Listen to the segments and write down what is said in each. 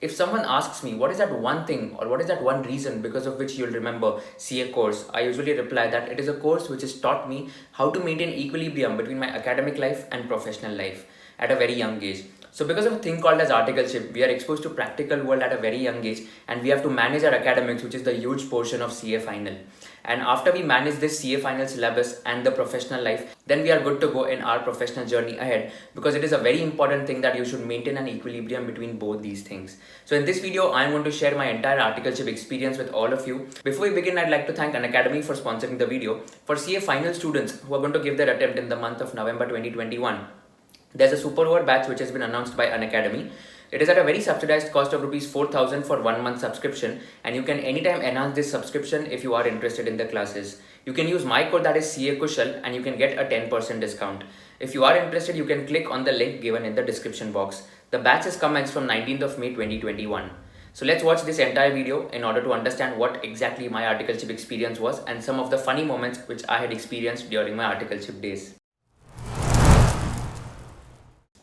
If someone asks me, what is that one thing or what is that one reason because of which you'll remember CA course, I usually reply that it is a course which has taught me how to maintain equilibrium between my academic life and professional life at a very young age. So because of a thing called as articleship, we are exposed to practical world at a very young age, and we have to manage our academics, which is the huge portion of CA final. And after we manage this CA final syllabus and the professional life, then we are good to go in our professional journey ahead, because it is a very important thing that you should maintain an equilibrium between both these things. So in this video, I am going to share my entire articleship experience with all of you. Before we begin, I'd like to thank Unacademy for sponsoring the video. For CA final students who are going to give their attempt in the month of November 2021, there's a super over batch which has been announced by Unacademy. It is at a very subsidized cost of rupees 4,000 for 1 month subscription, and you can anytime enhance this subscription if you are interested in the classes. You can use my code, that is CA Kushal, and you can get a 10% discount. If you are interested, you can click on the link given in the description box. The batch has commenced from 19th of May 2021. So let's watch this entire video in order to understand what exactly my articleship experience was and some of the funny moments which I had experienced during my articleship days.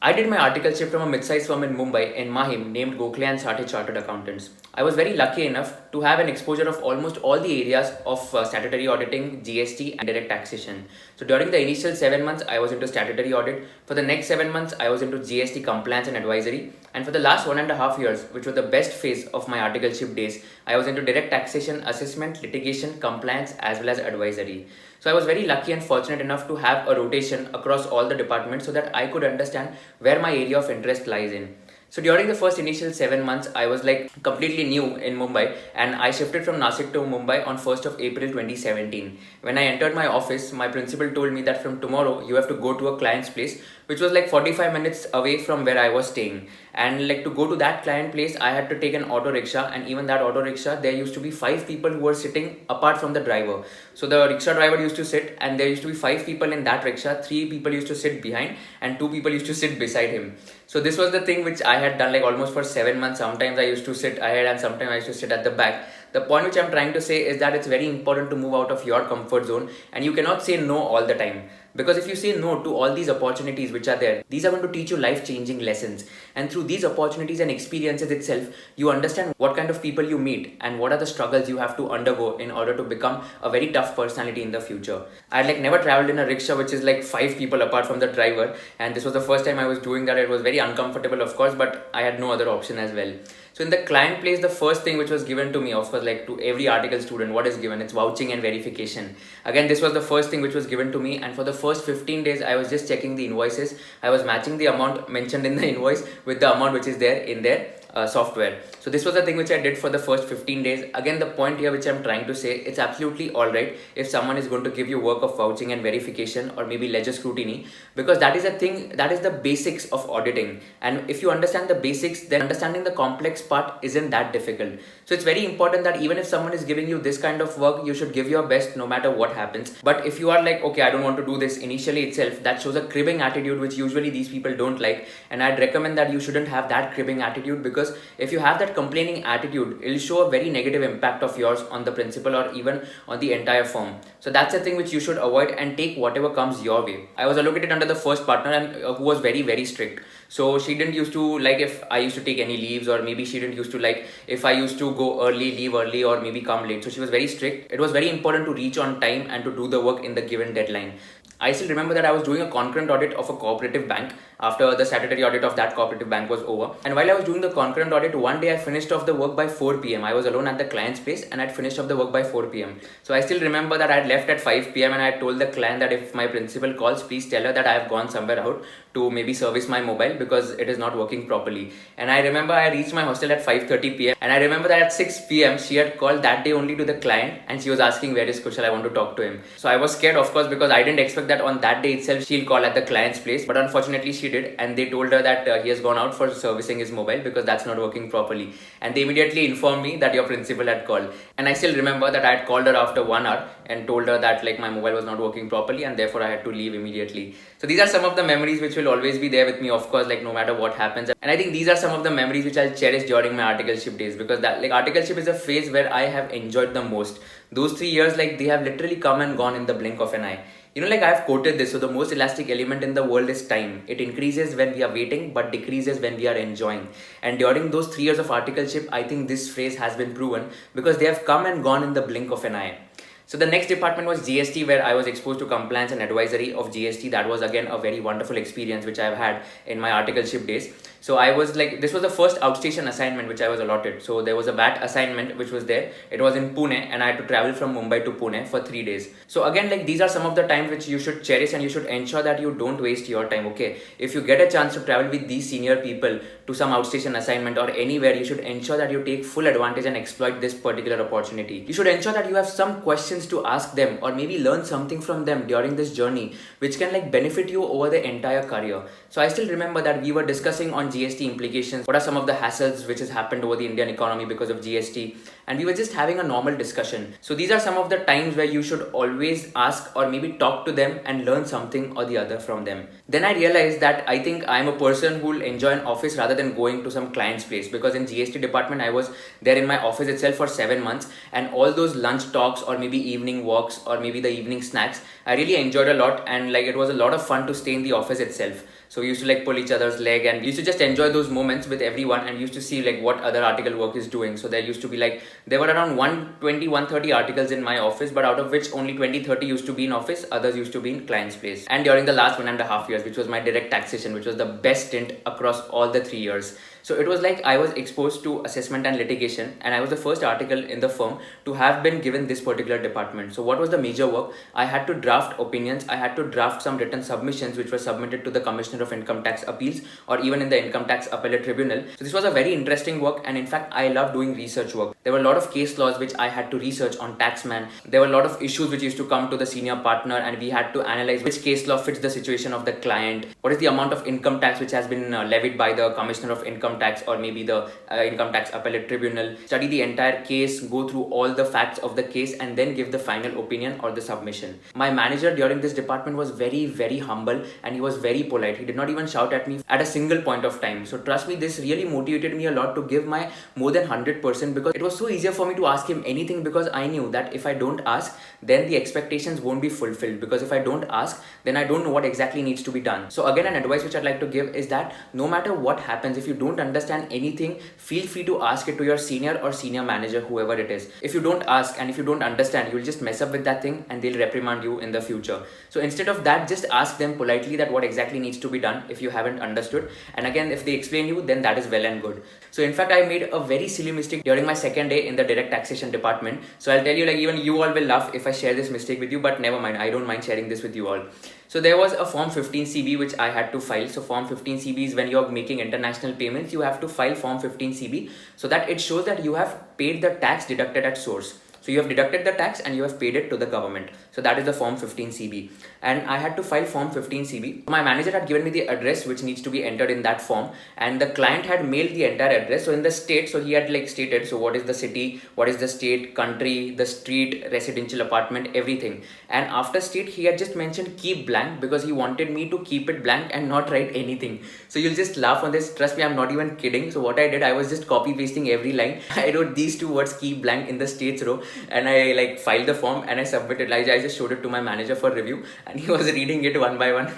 I did my articleship from a mid-sized firm in Mumbai in Mahim named Gokhale and Sathe Chartered Accountants. I was very lucky enough to have an exposure of almost all the areas of statutory auditing, GST and direct taxation. So during the initial 7 months, I was into statutory audit. For the next 7 months, I was into GST compliance and advisory. And for the last 1.5 years, which was the best phase of my articleship days, I was into direct taxation, assessment, litigation, compliance as well as advisory. So I was very lucky and fortunate enough to have a rotation across all the departments so that I could understand where my area of interest lies in. So during the first initial 7 months, I was like completely new in Mumbai, and I shifted from Nasik to Mumbai on 1st of April 2017. When I entered my office, my principal told me that from tomorrow you have to go to a client's place, which was like 45 minutes away from where I was staying. And like to go to that client place, I had to take an auto rickshaw, and even that auto rickshaw, there used to be 5 people who were sitting apart from the driver. So the rickshaw driver used to sit, and there used to be 5 people in that rickshaw. 3 people used to sit behind and 2 people used to sit beside him. So this was the thing which I had done like almost for 7 months. Sometimes I used to sit ahead and sometimes I used to sit at the back. The point which I'm trying to say is that it's very important to move out of your comfort zone, and you cannot say no all the time. Because if you say no to all these opportunities which are there, these are going to teach you life-changing lessons. And through these opportunities and experiences itself, you understand what kind of people you meet and what are the struggles you have to undergo in order to become a very tough personality in the future. I had like never traveled in a rickshaw which is like 5 people apart from the driver, and this was the first time I was doing that. It was very uncomfortable, of course, but I had no other option as well. So in the client place, the first thing which was given to me, of course, like to every article student, what is given? It's vouching and verification. Again, this was the first thing which was given to me, and for the first 15 days, I was just checking the invoices. I was matching the amount mentioned in the invoice with the amount which is there in their software. So this was the thing which I did for the first 15 days. Again, the point here which I'm trying to say, it's absolutely alright if someone is going to give you work of vouching and verification or maybe ledger scrutiny, because that is a thing, that is the basics of auditing. And if you understand the basics, then understanding the complex part isn't that difficult. So it's very important that even if someone is giving you this kind of work, you should give your best no matter what happens. But if you are like, okay, I don't want to do this initially itself, that shows a cribbing attitude which usually these people don't like. And I'd recommend that you shouldn't have that cribbing attitude, because if you have that complaining attitude, it'll show a very negative impact of yours on the principal or even on the entire firm. So that's the thing which you should avoid and take whatever comes your way. I was allocated under the first partner, and who was very, very strict. So she didn't used to like if I used to take any leaves, or maybe she didn't used to like if I used to go early, leave early, or maybe come late. So she was very strict. It was very important to reach on time and to do the work in the given deadline. I still remember that I was doing a concurrent audit of a cooperative bank after the statutory audit of that cooperative bank was over. And while I was doing the concurrent audit, one day I finished off the work by 4 p.m. I was alone at the client's place and I'd finished off the work by 4 p.m. So I still remember that I had left at 5 p.m. and I had told the client that if my principal calls, please tell her that I have gone somewhere out to maybe service my mobile because it is not working properly. And I remember I reached my hostel at 5:30 p.m. and I remember that at 6 p.m. she had called that day only to the client and she was asking, where is Kushal? I want to talk to him. So I was scared, of course, because I didn't expect that on that day itself she'll call at the client's place, but unfortunately she did, and they told her that he has gone out for servicing his mobile because that's not working properly. And they immediately informed me that your principal had called. And I still remember that I had called her after 1 hour and told her that like my mobile was not working properly and therefore I had to leave immediately. So these are some of the memories which will always be there with me, of course, like no matter what happens. And I think these are some of the memories which I'll cherish during my articleship days, because that like articleship is a phase where I have enjoyed the most. Those 3 years, like they have literally come and gone in the blink of an eye. Like I've quoted this, so the most elastic element in the world is time. It increases when we are waiting, but decreases when we are enjoying. And during those 3 years of articleship, I think this phrase has been proven because they have come and gone in the blink of an eye. So the next department was GST, where I was exposed to compliance and advisory of GST. That was again a very wonderful experience which I've had in my articleship days. So I was like, this was the first outstation assignment which I was allotted. So there was a VAT assignment which was there. It was in Pune, and I had to travel from Mumbai to Pune for 3 days. So again, like these are some of the times which you should cherish, and you should ensure that you don't waste your time. Okay, if you get a chance to travel with these senior people to some outstation assignment or anywhere, you should ensure that you take full advantage and exploit this particular opportunity. You should ensure that you have some questions to ask them, or maybe learn something from them during this journey which can like benefit you over the entire career. So I still remember that we were discussing on GST implications, what are some of the hassles which has happened over the Indian economy because of GST, and we were just having a normal discussion. So these are some of the times where you should always ask or maybe talk to them and learn something or the other from them. Then I realized that I think I'm a person who will enjoy an office rather than going to some client's place, because in GST department I was there in my office itself for 7 months, and all those lunch talks or maybe evening walks or maybe the evening snacks, I really enjoyed a lot, and like it was a lot of fun to stay in the office itself. So we used to like pull each other's leg, and we used to just enjoy those moments with everyone, and we used to see like what other article work is doing. So there used to be like, there were around 120-130 articles in my office, but out of which only 20-30 used to be in office, others used to be in client's place. And during the last 1.5 years, which was my direct taxation, which was the best stint across all the 3 years. So it was like I was exposed to assessment and litigation, and I was the first article in the firm to have been given this particular department. So what was the major work? I had to draft opinions, I had to draft some written submissions which were submitted to the Commissioner of Income Tax Appeals or even in the Income Tax Appellate Tribunal. So this was a very interesting work, and in fact I love doing research work. There were a lot of case laws which I had to research on taxman. There were a lot of issues which used to come to the senior partner, and we had to analyze which case law fits the situation of the client, what is the amount of income tax which has been levied by the Commissioner of Income Tax or maybe the Income Tax Appellate Tribunal, study the entire case, go through all the facts of the case, and then give the final opinion or the submission. My manager during this department was very humble, and he was very polite. He did not even shout at me at a single point of time. So trust me, this really motivated me a lot to give my more than 100%, because it was so easier for me to ask him anything, because I knew that if I don't ask, then the expectations won't be fulfilled, because if I don't ask, then I don't know what exactly needs to be done. So again, an advice which I'd like to give is that no matter what happens, if you don't understand anything, feel free to ask it to your senior or senior manager, whoever it is. If you don't ask and if you don't understand, you'll just mess up with that thing and they'll reprimand you in the future. So instead of that, just ask them politely that what exactly needs to be done if you haven't understood. And again, if they explain you, then that is well and good. So in fact, I made a very silly mistake during my second day in the direct taxation department. So I'll tell you, like even you all will laugh if I share this mistake with you, but never mind, I don't mind sharing this with you all. So there was a form 15CB which I had to file. So form 15CB is when you're making international payments, you have to file form 15CB so that it shows that you have paid the tax deducted at source. So you have deducted the tax and you have paid it to the government. So that is the form 15CB. And I had to file form 15CB. My manager had given me the address which needs to be entered in that form, and the client had mailed the entire address. So in the state, so he had like stated, so what is the city, what is the state, country, the street, residential apartment, everything. And after state, he had just mentioned keep blank, because he wanted me to keep it blank and not write anything. So you'll just laugh on this. Trust me, I'm not even kidding. So what I did, I was just copy pasting every line. I wrote these two words, keep blank, in the states row, and I like filed the form and I submitted. I just showed it to my manager for review, and he was reading it one by one.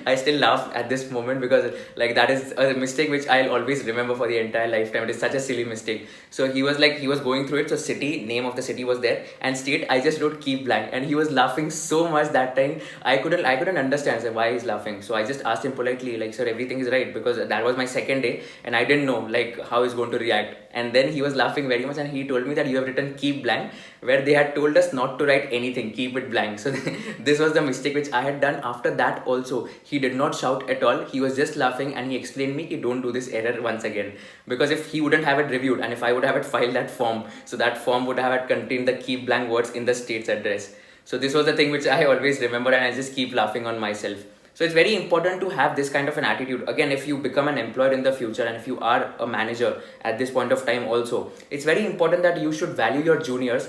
I still laugh at this moment because like that is a mistake which I'll always remember for the entire lifetime. It is such a silly mistake. So he was going through it. So city, name of the city was there, and state, I just wrote keep blank, and he was laughing so much that time. I couldn't understand why he's laughing. So I just asked him politely, like, sir, everything is right, because that was my second day and I didn't know like how he's going to react. And then he was laughing very much, and he told me that you have written keep blank where they had told us not to write anything, keep it blank. So this was the mistake which I had done. After that also, he did not shout at all. He was just laughing, and he explained me, don't do this error once again, because if he wouldn't have it reviewed and if I would have it filed that form, so that form would have contained the keep blank words in the state's address. So this was the thing which I always remember, and I just keep laughing on myself. So it's very important to have this kind of an attitude. Again, if you become an employer in the future, and if you are a manager at this point of time also, it's very important that you should value your juniors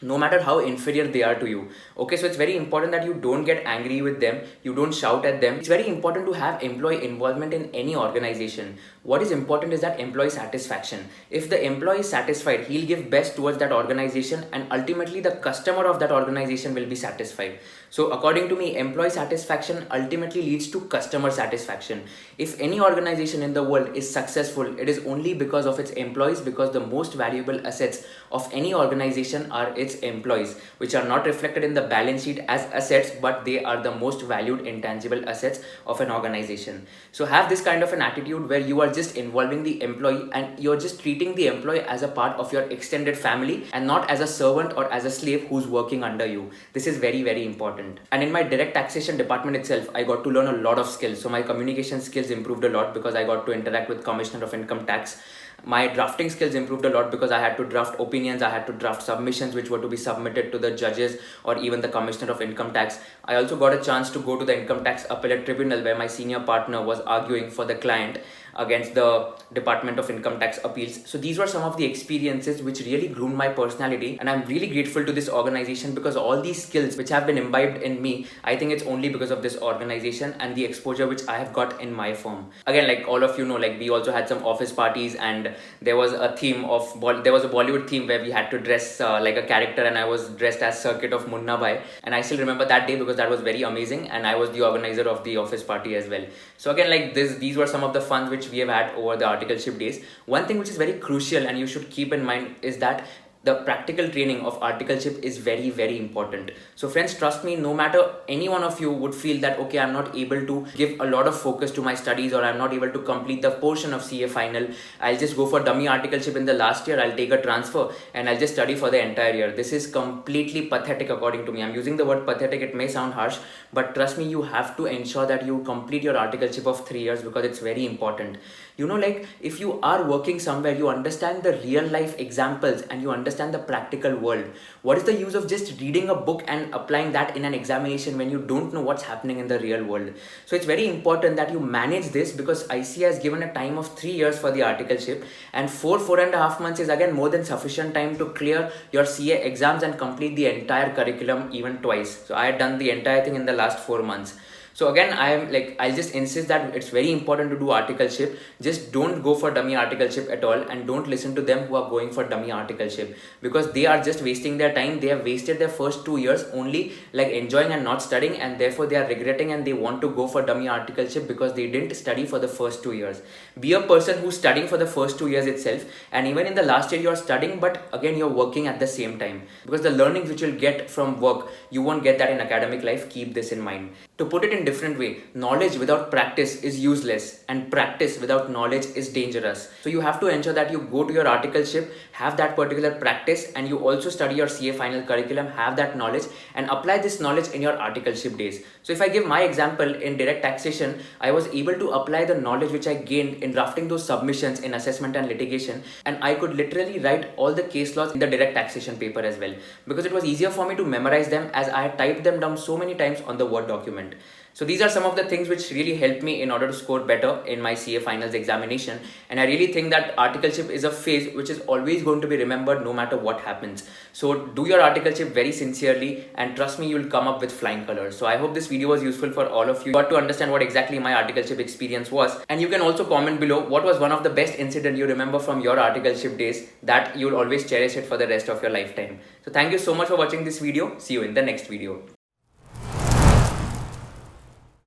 no matter how inferior they are to you. Okay, so it's very important that you don't get angry with them, you don't shout at them. It's very important to have employee involvement in any organization. what is important is that employee satisfaction. If the employee is satisfied, he'll give best towards that organization, and ultimately the customer of that organization will be satisfied. So according to me, employee satisfaction ultimately leads to customer satisfaction. If any organization in the world is successful, it is only because of its employees, because the most valuable assets of any organization are its employees, which are not reflected in the balance sheet as assets, but they are the most valued intangible assets of an organization. So have this kind of an attitude where you are just involving the employee and you're just treating the employee as a part of your extended family and not as a servant or as a slave who's working under you. This is very, very important. And in my direct taxation department itself, I got to learn a lot of skills. So my communication skills improved a lot because I got to interact with Commissioner of Income Tax. My drafting skills improved a lot because I had to draft opinions, I had to draft submissions which were to be submitted to the judges or even the Commissioner of Income Tax. I also got a chance to go to the Income Tax Appellate Tribunal where my senior partner was arguing for the client against the Department of Income Tax Appeals. So these were some of the experiences which really groomed my personality, and I'm really grateful to this organization because all these skills which have been imbibed in me, I think it's only because of this organization and the exposure which I have got in my firm. Again, like all of you know, like we also had some office parties and there was a theme of, there was a Bollywood theme where we had to dress like a character, and I was dressed as Circuit of Munna Bhai, and I still remember that day because that was very amazing, and I was the organizer of the office party as well. So again, like these were some of the fun which we have had over the articleship days. One thing which is very crucial and you should keep in mind is that the practical training of articleship is very, very important. So friends, trust me, no matter any one of you would feel that, okay, I'm not able to give a lot of focus to my studies or I'm not able to complete the portion of CA final, I'll just go for dummy articleship in the last year, I'll take a transfer and I'll just study for the entire year. This is completely pathetic according to me. I'm using the word pathetic, it may sound harsh, but trust me, you have to ensure that you complete your articleship of 3 years because it's very important. You know, like if you are working somewhere, you understand the real life examples and you understand the practical world. What is the use of just reading a book and applying that in an examination when you don't know what's happening in the real world? So it's very important that you manage this because ICA has given a time of 3 years for the articleship, and 4.5 months is again more than sufficient time to clear your CA exams and complete the entire curriculum even twice. So I had done the entire thing in the last 4 months. So again, I'll just insist that it's very important to do articleship. Just don't go for dummy articleship at all, and don't listen to them who are going for dummy articleship because they are just wasting their time. They have wasted their first 2 years only like enjoying and not studying, and therefore they are regretting and they want to go for dummy articleship because they didn't study for the first 2 years. Be a person who's studying for the first 2 years itself, and even in the last year you're studying, but again you're working at the same time because the learnings which you'll get from work, you won't get that in academic life. Keep this in mind. To put it in different way, knowledge without practice is useless and practice without knowledge is dangerous. So you have to ensure that you go to your articleship, have that particular practice, and you also study your CA final curriculum, have that knowledge and apply this knowledge in your articleship days. So if I give my example in direct taxation, I was able to apply the knowledge which I gained in drafting those submissions in assessment and litigation, and I could literally write all the case laws in the direct taxation paper as well because it was easier for me to memorize them as I had typed them down so many times on the Word document. So these are some of the things which really helped me in order to score better in my CA finals examination, and I really think that articleship is a phase which is always going to be remembered no matter what happens. So do your articleship very sincerely and trust me, you'll come up with flying colors. So I hope this video was useful for all of you. Got to understand what exactly my articleship experience was, and you can also comment below what was one of the best incident you remember from your articleship days that you'll always cherish it for the rest of your lifetime. So thank you so much for watching this video. See you in the next video.